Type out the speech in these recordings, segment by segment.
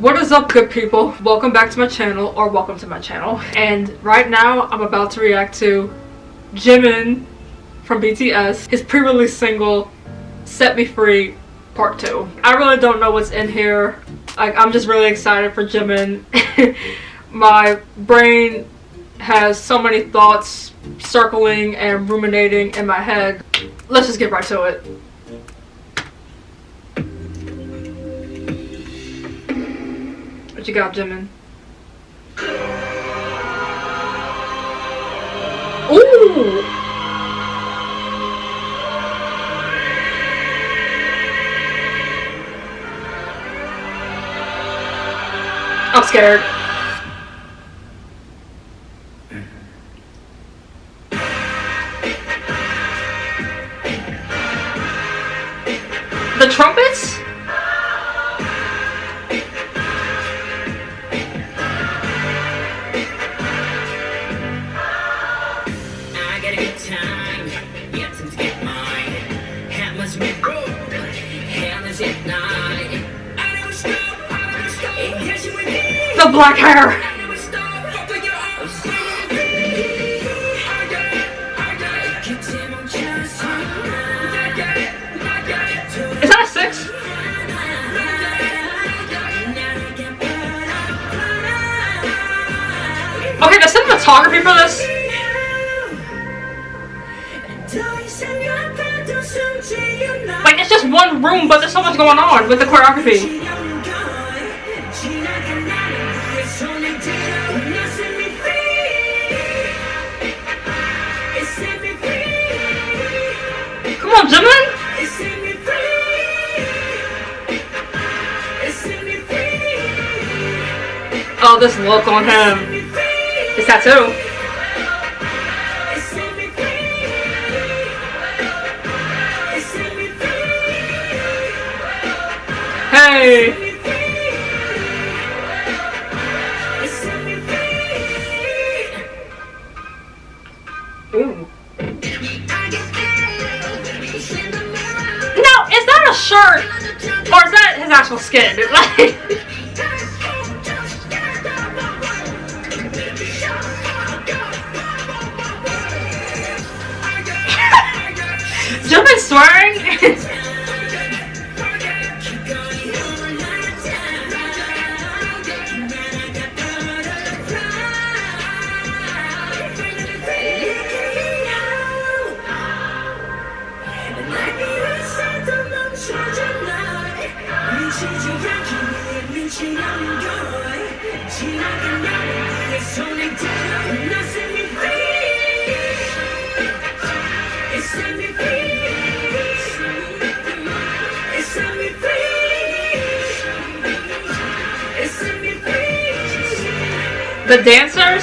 What is up, good people? Welcome back to my channel, or welcome to my channel. And right now I'm about to react to Jimin from BTS, his pre-release single Set Me Free Part 2. I really don't know what's in here. Like, I'm just really excited for Jimin. My brain has so many thoughts circling and ruminating in my head. Let's just get right to it. What you got, Jimin? Ooh! I'm scared. The trumpets? The black hair! Is that a 6? Okay, the cinematography for this. Like, it's just one room, but there's so much going on with the choreography. Come on, Jimin! Oh, this look on him. His tattoo. Hey! Ooh. Now, is that a shirt? Or is that his actual skin? Like, Jimin swearing? The dancers?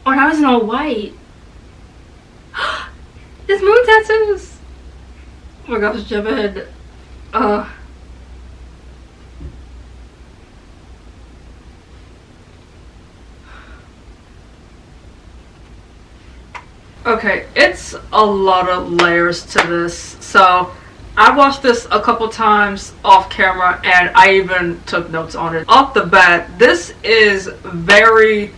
Oh, now he's in all white. His moon tattoos. Oh my gosh, Jimin. Okay, it's a lot of layers to this. So I watched this a couple times off camera and I even took notes on it. Off the bat, this is very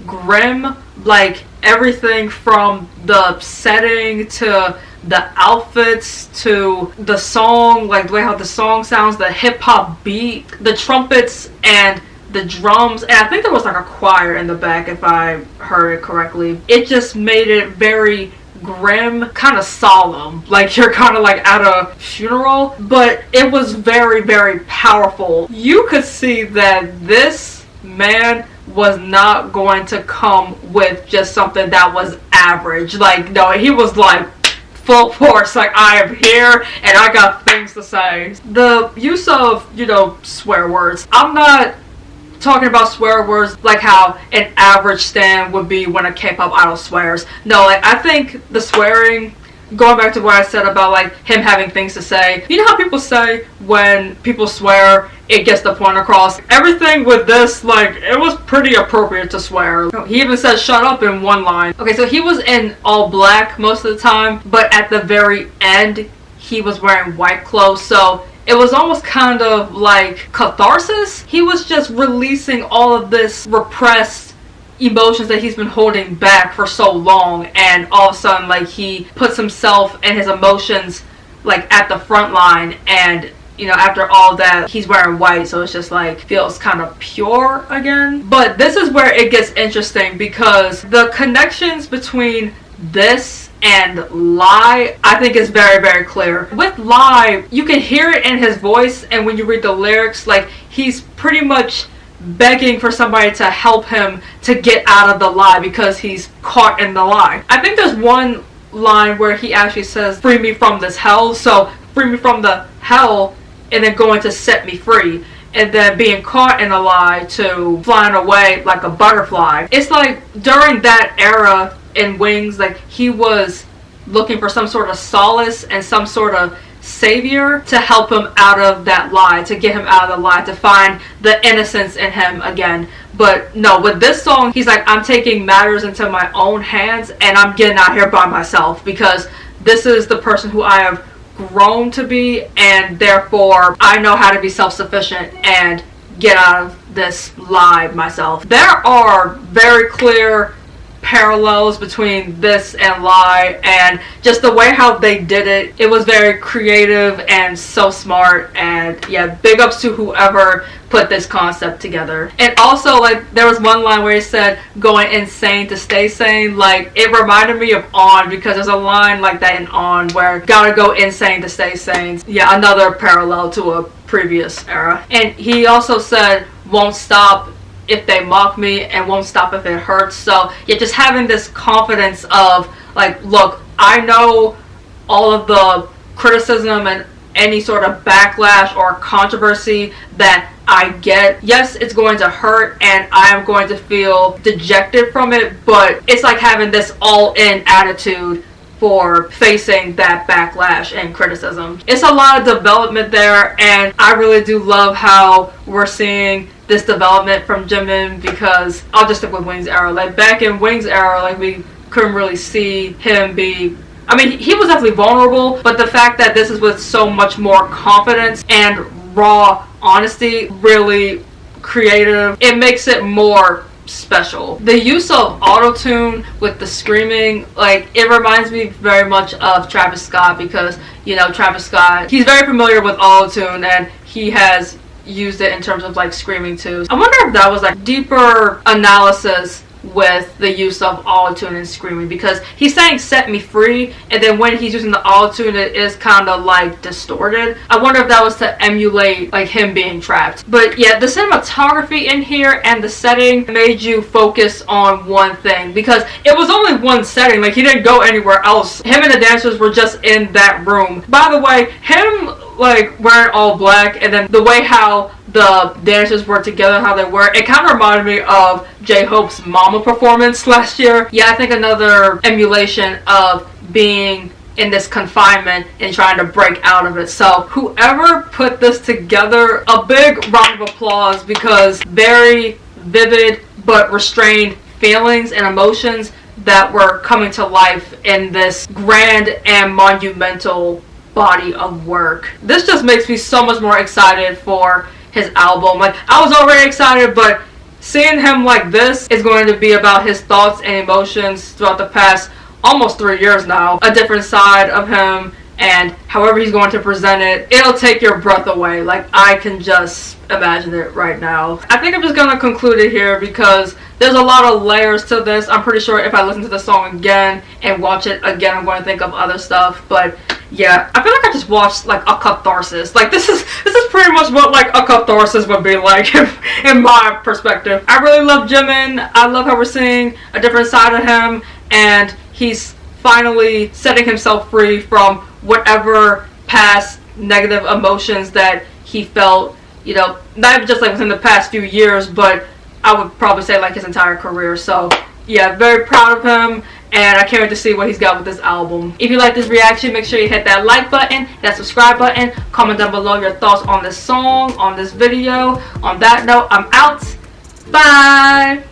grim. Like, everything from the setting to the outfits to the song, like the way how the song sounds, the hip-hop beat, the trumpets and the drums, and I think there was like a choir in the back if I heard it correctly. It just made it very grim, kind of solemn, like you're kind of like at a funeral, but it was very, very powerful. You could see that this man was not going to come with just something that was average. Like, no, he was like full force. Like, I am here and I got things to say. The use of, swear words. I'm not talking about swear words like how an average stan would be when a K-pop idol swears. No, like, I think the swearing, going back to what I said about, like, him having things to say. You know how people say when people swear, it gets the point across? Everything with this, like, it was pretty appropriate to swear. He even says shut up in one line. Okay, so he was in all black most of the time, but at the very end, he was wearing white clothes, so it was almost kind of like catharsis. He was just releasing all of this repressed emotions that he's been holding back for so long, and all of a sudden, like, he puts himself and his emotions, like, at the front line, and after all that, he's wearing white, so it's just like feels kind of pure again. But this is where it gets interesting, because the connections between this and Lie, I think, is very, very clear. With Lie, you can hear it in his voice, and when you read the lyrics, like, he's pretty much begging for somebody to help him to get out of the lie because he's caught in the lie. I think there's one line where he actually says, free me from this hell. So free me from the hell, and then going to set me free, and then being caught in a lie to flying away like a butterfly. It's like during that era in Wings, like, he was looking for some sort of solace and some sort of savior to help him out of that lie, to get him out of the lie, to find the innocence in him again. But no, with this song, he's like, I'm taking matters into my own hands and I'm getting out here by myself, because this is the person who I have grown to be, and therefore I know how to be self-sufficient and get out of this lie myself. There are very clear parallels between this and Lie, and just the way how they did it, it was very creative and so smart. And yeah, big ups to whoever put this concept together. And also, like, there was one line where he said going insane to stay sane. Like, it reminded me of On, because there's a line like that in On where gotta go insane to stay sane. Yeah, another parallel to a previous era. And he also said won't stop if they mock me and won't stop if it hurts. So yeah, just having this confidence of, like, look, I know all of the criticism and any sort of backlash or controversy that I get. Yes, it's going to hurt and I am going to feel dejected from it, but it's like having this all-in attitude for facing that backlash and criticism. It's a lot of development there, and I really do love how we're seeing this development from Jimin, because I'll just stick with Wings era. Like, back in Wings era, like, we couldn't really see him be, I mean, he was definitely vulnerable, but the fact that this is with so much more confidence and raw honesty, really creative, it makes it more special. The use of auto-tune with the screaming, like, it reminds me very much of Travis Scott, because, Travis Scott, he's very familiar with auto-tune, and he has used it in terms of, like, screaming too. I wonder if that was, like, deeper analysis with the use of auto-tune and screaming, because he's saying set me free, and then when he's using the auto-tune, it is kind of like distorted. I wonder if that was to emulate, like, him being trapped. But yeah, the cinematography in here and the setting made you focus on one thing, because it was only one setting. Like, he didn't go anywhere else. Him and the dancers were just in that room. By the way, him, like, wearing all black, and then the way how the dancers were together, how they were, it kind of reminded me of J-Hope's Mama performance last year. Yeah, I think another emulation of being in this confinement and trying to break out of it. So whoever put this together, a big round of applause, because very vivid but restrained feelings and emotions that were coming to life in this grand and monumental body of work. This just makes me so much more excited for his album. Like, I was already excited, but seeing him like this is going to be about his thoughts and emotions throughout the past almost 3 years now. A different side of him, and however he's going to present it, it'll take your breath away. Like, I can just imagine it right now. I think I'm just gonna conclude it here, because there's a lot of layers to this. I'm pretty sure if I listen to the song again and watch it again, I'm going to think of other stuff. But yeah, I feel like I just watched, like, a catharsis. Like, this is pretty much what, like, a catharsis would be like in my perspective. I really love Jimin. I love how we're seeing a different side of him, and he's finally setting himself free from whatever past negative emotions that he felt, you know, not even just like within the past few years, but I would probably say like his entire career. So yeah, very proud of him, and I can't wait to see what he's got with this album. If you like this reaction, make sure you hit that like button, that subscribe button, comment down below your thoughts on this song, on this video. On that note, I'm out. Bye!